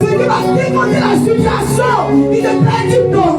qui va démonter la situation, il ne perd du temps.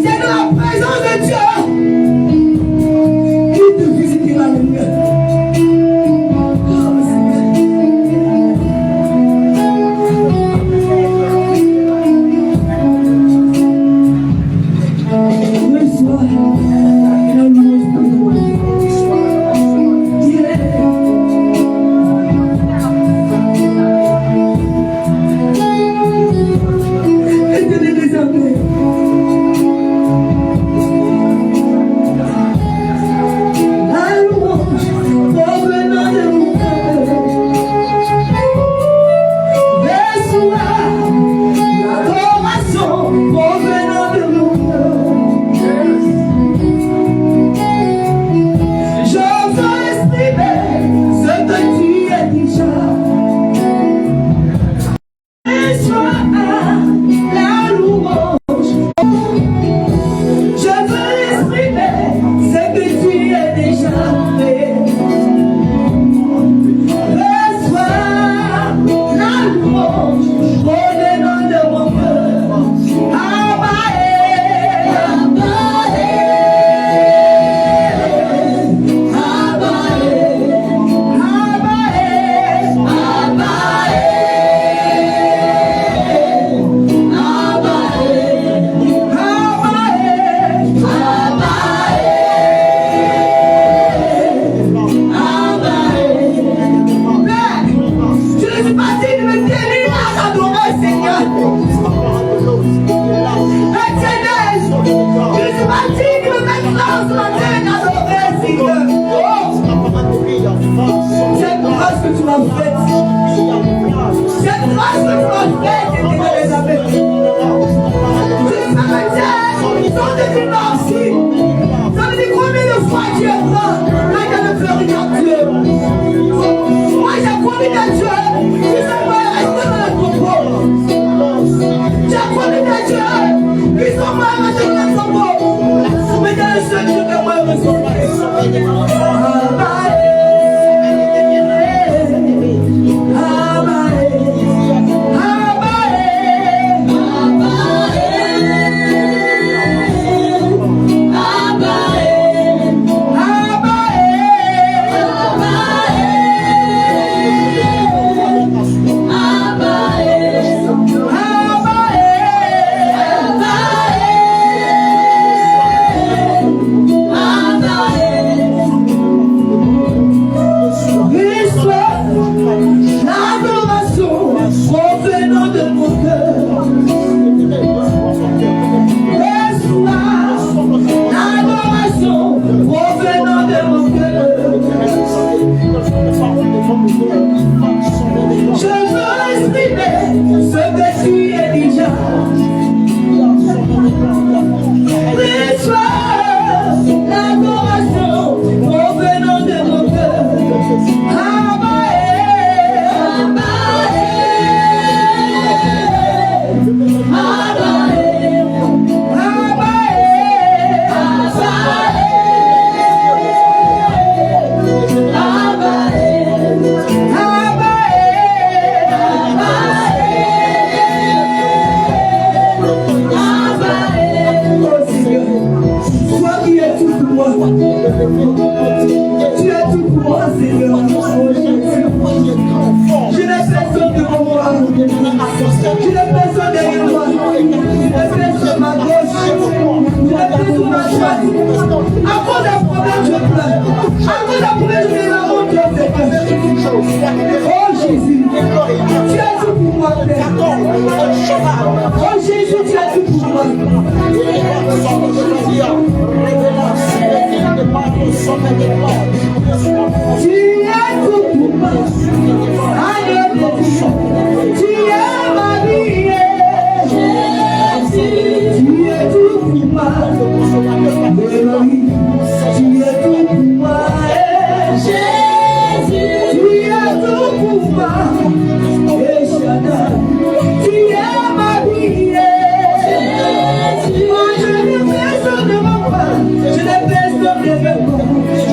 C'est dans la présence de Dieu qu'il te visitera le mieux.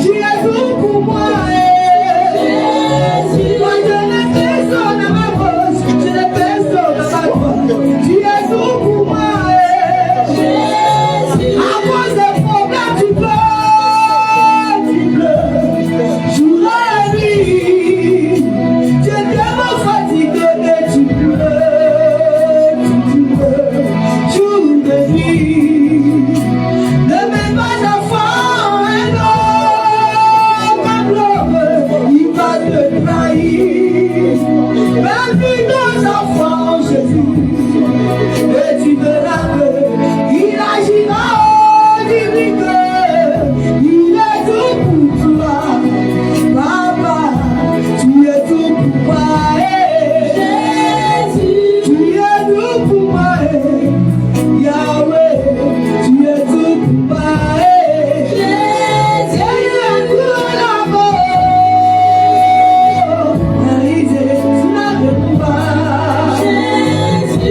Tu es tout et tu verras qu'il agira au divin. Il est tout pour toi, papa, tu es tout pour moi. Jésus, tu es tout pour moi. Yahweh, tu es tout pour moi. Jésus, tu es tout là-bas. Jésus,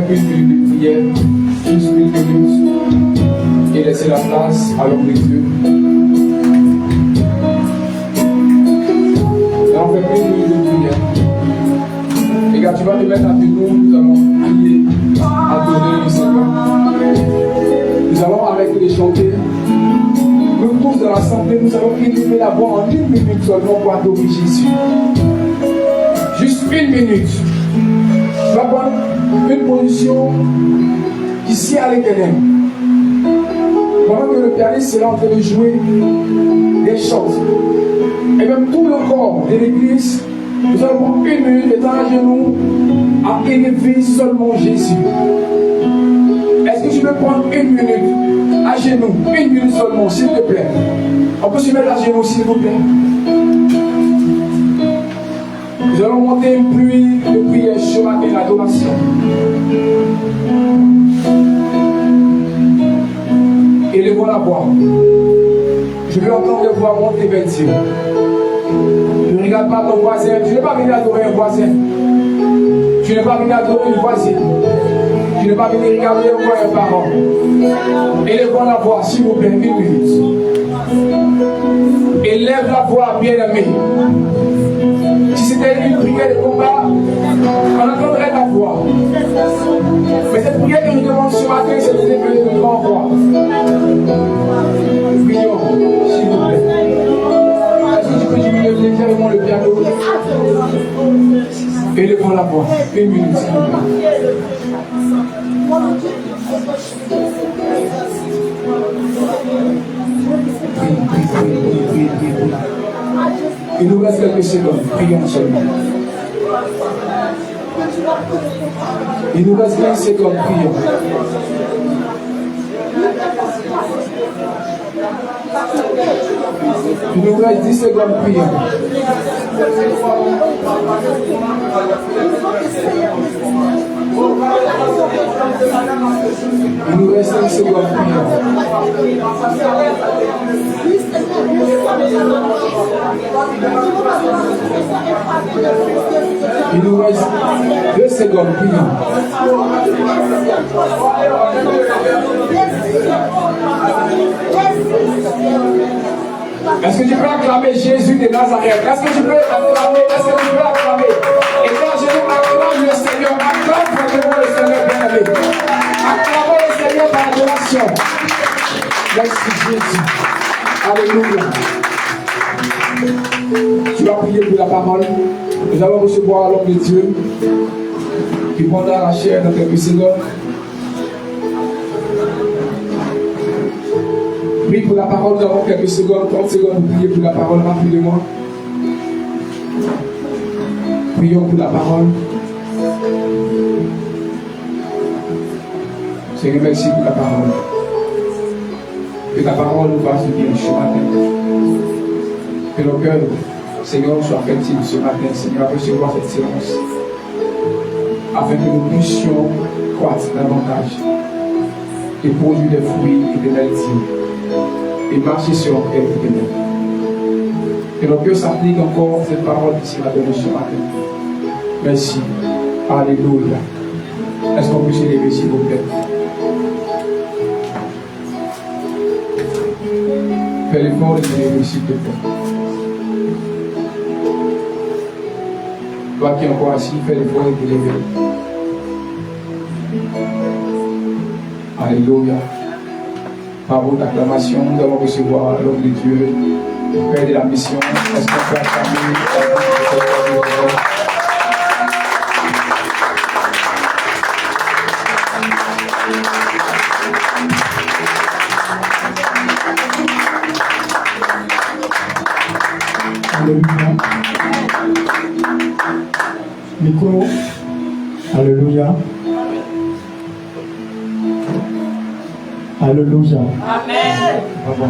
une minute de prière, juste une minute, et laisser la place à l'homme de Dieu. Et on fait une minute de prière. Et quand tu vas te mettre à genoux, nous allons prier, adorer le Seigneur. Nous allons arrêter de chanter. Nous tous dans l'assemblée, nous allons élever la voix en une minute seulement pour adorer Jésus. Juste une minute. Tu vas prendre une position ici à l'Éternel. Pendant que le pianiste sera en train de jouer des choses. Et même tout le corps de l'église, nous allons prendre une minute étant à genoux à élever seulement Jésus. Est-ce que tu veux prendre une minute à genoux, une minute seulement, s'il te plaît? On peut se mettre à genoux, s'il vous plaît. Nous allons monter une pluie de prière sur la et l'adoration. Élevons la voix. Je veux entendre les voix monter vers Dieu. Ne regarde pas ton voisin. Tu n'es pas venu adorer un voisin. Tu n'es pas venu adorer une voisine. Tu n'es pas venu regarder un parent. Élevons la voix, s'il vous plaît, une minute. Élève la voix, bien-aimé. Si c'était une prière de combat, on entendrait ta voix. Mais cette prière que je demande ce matin, c'est de l'élever de grand voix. Prions, s'il vous plaît. Est-ce que tu peux diminuer légèrement le piano? Élevons la voix. Une minute, s'il vous plaît. Prie. Il nous reste quelques secondes. Prions seulement. Il nous reste 20 secondes. Prions. Il nous reste 10 secondes. Prions. Il nous reste 5 secondes. Prions. Il nous reste 2 secondes. Prions. Est-ce que tu peux acclamer Jésus de Nazareth? Est-ce que tu peux acclamer? Est-ce que tu peux acclamer? Et quand je nous acclame le Seigneur, acclame vraiment le Seigneur bien-aimé. Acclamons le Seigneur par l'adoration. Merci Jésus. Alléluia. Tu vas prier pour la parole. Nous allons recevoir l'homme de Dieu qui prendra la chair dans quelques secondes. Prie pour la parole, nous avons quelques secondes, 30 secondes pour prier pour la parole rapidement. Prions pour la parole. Seigneur, merci pour la parole. Que ta parole nous fasse du bien ce matin. Que nos cœurs, Seigneur, soient fertiles ce matin, Seigneur, à recevoir cette séance. Afin que nous puissions croître davantage et produire des fruits éternels et marcher sur notre terre éternelle. Que nos cœurs s'appliquent encore cette parole qui sera donnée ce matin. Merci. Alléluia. Est-ce qu'on peut se lever, s'il vous plaît? Fais l'effort de se lever, s'il te plaît. Toi qui es encore assis, fais l'effort de te lever. Alléluia. Par votre acclamation, nous allons recevoir l'homme de Dieu, Père de la mission. Est-ce qu'on peut acclamer? Alléluia. Micro. Alléluia. Alléluia. Amen. Pardon.